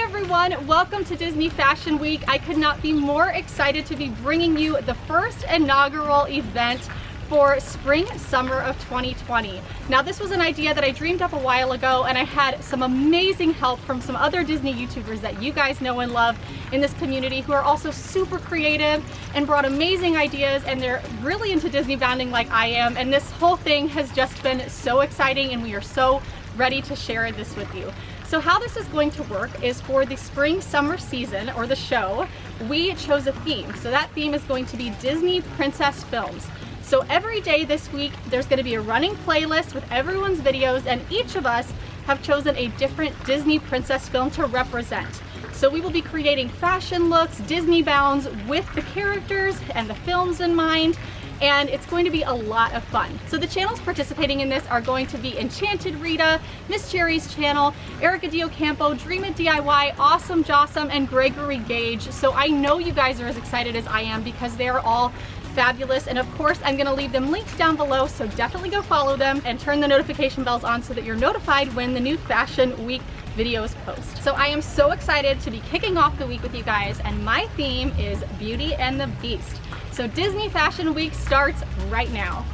everyone, welcome to Disney Fashion Week. I could not be more excited to be bringing you the first inaugural event for spring summer of 2020. Now this was an idea that I dreamed up a while ago, and I had some amazing help from some other Disney YouTubers that you guys know and love in this community who are also super creative and brought amazing ideas, and they're really into Disney bounding like I am, and this whole thing has just been so exciting and we are so ready to share this with you. So how this is going to work is for the spring summer season, or the show, we chose a theme. So that theme is going to be Disney Princess Films. So every day this week, there's going to be a running playlist with everyone's videos, and each of us have chosen a different Disney princess film to represent. So we will be creating fashion looks, Disney bounds with the characters and the films in mind, and it's going to be a lot of fun. So the channels participating in this are going to be EnchantedRita, Miss Cherry's channel, Erika DeOcampo, DreamITDIY, AwesomeJasem, and Gregory Gaige. So I know you guys are as excited as I am because they're all fabulous, and of course I'm gonna leave them linked down below, so definitely go follow them and turn the notification bells on so that you're notified when the new Fashion Week videos post. So I am so excited to be kicking off the week with you guys, and my theme is Beauty and the Beast. So Disney Fashion Week starts right now.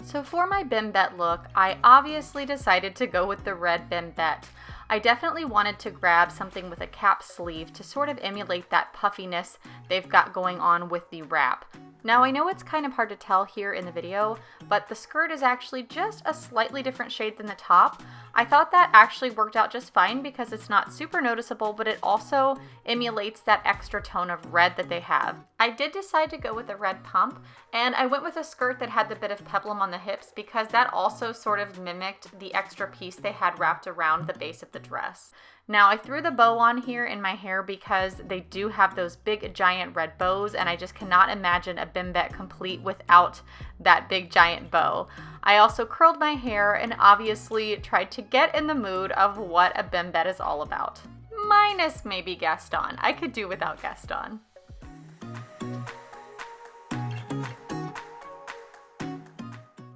So for my bimbette look, I obviously decided to go with the red bimbette. I definitely wanted to grab something with a cap sleeve to sort of emulate that puffiness they've got going on with the wrap. Now I know it's kind of hard to tell here in the video, but the skirt is actually just a slightly different shade than the top. I thought that actually worked out just fine because it's not super noticeable, but it also emulates that extra tone of red that they have. I did decide to go with a red pump, and I went with a skirt that had the bit of peplum on the hips because that also sort of mimicked the extra piece they had wrapped around the base of the dress. Now I threw the bow on here in my hair because they do have those big giant red bows, and I just cannot imagine a bimbette complete without that big giant bow. I also curled my hair and obviously tried to get in the mood of what a bimbette is all about. Minus maybe Gaston. I could do without Gaston.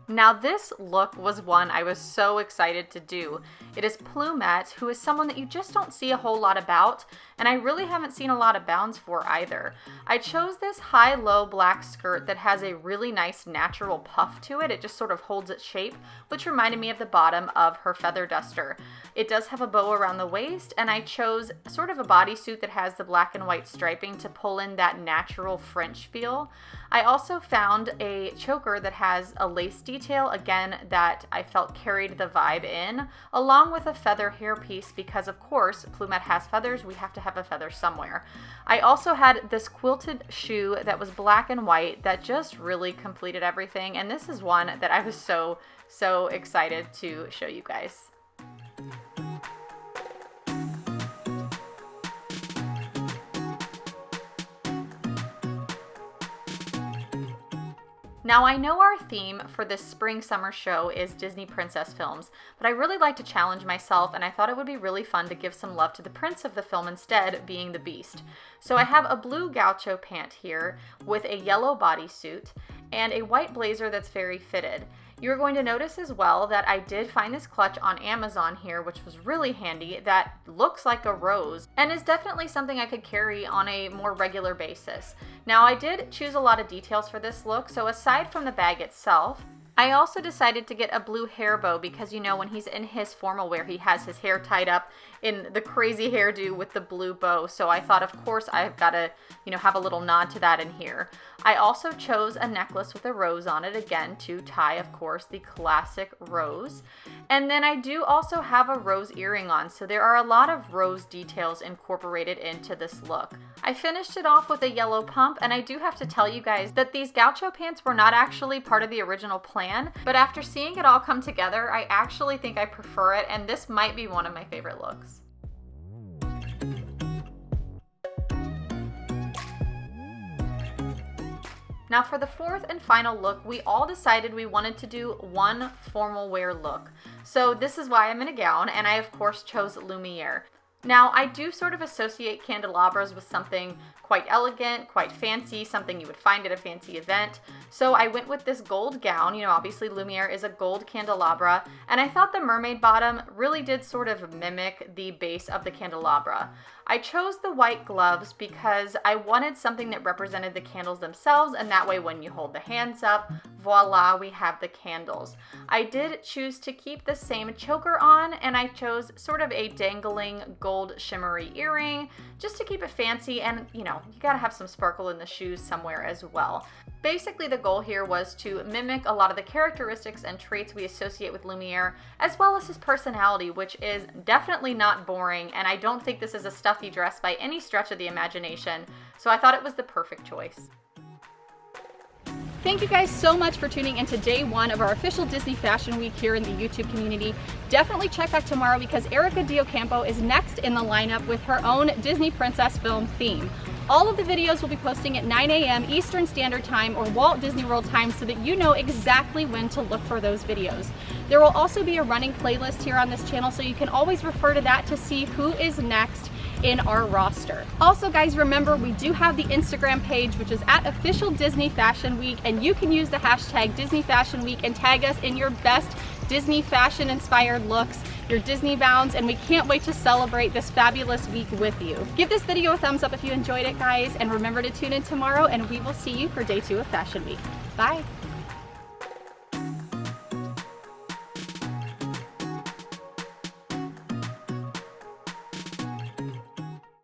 Now this look was one I was so excited to do. It is Plumette, who is someone that you just don't see a whole lot about, and I really haven't seen a lot of bounds for either. I chose this high-low black skirt that has a really nice natural puff to it. It just sort of holds its shape, which reminded me of the bottom of her feather duster. It does have a bow around the waist, and I chose sort of a bodysuit that has the black and white striping to pull in that natural French feel. I also found a choker that has a lace detail, again, that I felt carried the vibe in, along with a feather hairpiece because, of course, Plumette has feathers. We have to have a feather somewhere. I also had this quilted shoe that was black and white that just really completed everything, and this is one that I was so excited to show you guys. Now I know our theme for this spring summer show is Disney Princess Films, but I really like to challenge myself, and I thought it would be really fun to give some love to the prince of the film instead, being the Beast. So I have a blue gaucho pant here with a yellow bodysuit and a white blazer that's very fitted. You're going to notice as well that I did find this clutch on Amazon here, which was really handy, that looks like a rose and is definitely something I could carry on a more regular basis. Now I did choose a lot of details for this look, so aside from the bag itself, I also decided to get a blue hair bow because, you know, when he's in his formal wear, he has his hair tied up in the crazy hairdo with the blue bow. So I thought, of course, I've got to, you know, have a little nod to that in here. I also chose a necklace with a rose on it, again, to tie, of course, the classic rose. And then I do also have a rose earring on, so there are a lot of rose details incorporated into this look. I finished it off with a yellow pump, and I do have to tell you guys that these gaucho pants were not actually part of the original plan, but after seeing it all come together, I actually think I prefer it, and this might be one of my favorite looks. Now for the fourth and final look, we all decided we wanted to do one formal wear look. So this is why I'm in a gown, and I of course chose Lumiere. Now, I do sort of associate candelabras with something quite elegant, quite fancy, something you would find at a fancy event. So I went with this gold gown. You know, obviously Lumiere is a gold candelabra, and I thought the mermaid bottom really did sort of mimic the base of the candelabra. I chose the white gloves because I wanted something that represented the candles themselves, and that way when you hold the hands up, voila, we have the candles. I did choose to keep the same choker on, and I chose sort of a dangling gold shimmery earring just to keep it fancy, and you know, you gotta have some sparkle in the shoes somewhere as well. Basically, the goal here was to mimic a lot of the characteristics and traits we associate with Lumiere, as well as his personality, which is definitely not boring, and I don't think this is a stuffy dress by any stretch of the imagination, so I thought it was the perfect choice. Thank you guys so much for tuning into day one of our official Disney Fashion Week here in the YouTube community. Definitely check back tomorrow because Erika DeOcampo is next in the lineup with her own Disney Princess film theme. All of the videos will be posting at 9 a.m. Eastern Standard Time or Walt Disney World time so that you know exactly when to look for those videos. There will also be a running playlist here on this channel, so you can always refer to that to see who is next in our roster. Also guys, remember we do have the Instagram page, which is at Official Disney Fashion Week, and you can use the hashtag Disney Fashion Week and tag us in your best Disney fashion inspired looks, your Disney bounds, and we can't wait to celebrate this fabulous week with you. Give this video a thumbs up if you enjoyed it guys, and remember to tune in tomorrow and we will see you for day 2 of Fashion Week. Bye.